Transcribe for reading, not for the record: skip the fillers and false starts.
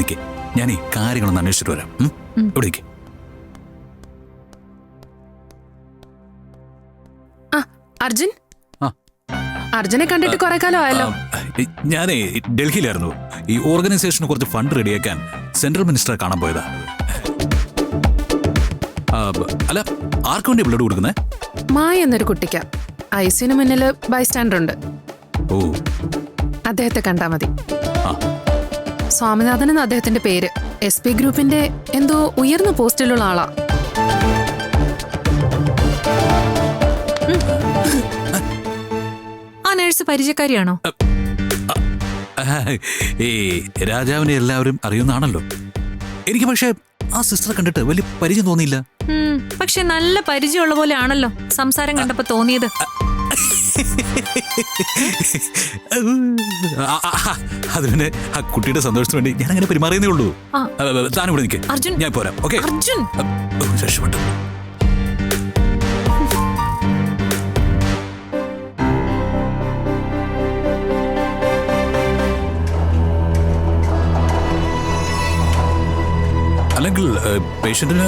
നിൽക്കേ, ഞാനീ കാര്യങ്ങളൊന്ന് അന്വേഷിച്ചിട്ട് വരാം. ഇവിടെ നിൽക്കേ. അർജുൻ, അർജുനെ കണ്ടിട്ട് കുറെ കാലം ആയല്ലോ. ഞാനേ ഡൽഹിയിലായിരുന്നു. ഈ ഓർഗനൈസേഷന് കുറച്ച് ഫണ്ട് റെഡിയാക്കാൻ സെൻട്രൽ മിനിസ്റ്ററെ കാണാൻ പോയതാ. അല്ല, ആർക്കു വേണ്ടി ബ്ലഡ് കൊടുക്കുന്നേ? മായ എന്നൊരു കുട്ടിക്ക. ഐസിന് മുന്നിൽ ബൈസ്റ്റാൻഡർ ഉണ്ട്. ഓ, അദ്ദേഹത്തെ കണ്ടാ മതി. സ്വാമിനാഥൻ എന്ന അദ്ദേഹത്തിന്റെ പേര്. SP ഗ്രൂപ്പിന്റെ എന്തോ ഉയർന്ന പോസ്റ്റിലുള്ള ആളാ. ആ നേഴ്സ് പരിചയക്കാരിയാണോ? ഈ രാജാവിനെ എല്ലാവരും അറിയുന്നതാണല്ലോ. എനിക്ക് പക്ഷേ ആ സിസ്റ്ററെ കണ്ടിട്ട് വലിയ പരിചയം തോന്നിയില്ല. പക്ഷെ നല്ല പരിചയമുള്ള പോലെ ആണല്ലോ സംസാരം കണ്ടപ്പോ തോന്നിയത്. അത് പിന്നെ ആ കുട്ടിയുടെ സന്തോഷത്തിന് വേണ്ടി ഞാൻ അങ്ങനെ പെരുമാറിയതേ ഉള്ളൂ. താനിവിടെ നിൽക്കേ, ഞാൻ പോരാം. ഓക്കെ, അർജുൻ രക്ഷപ്പെട്ടു. അല്ലെങ്കിൽ പേഷ്യന്റിന്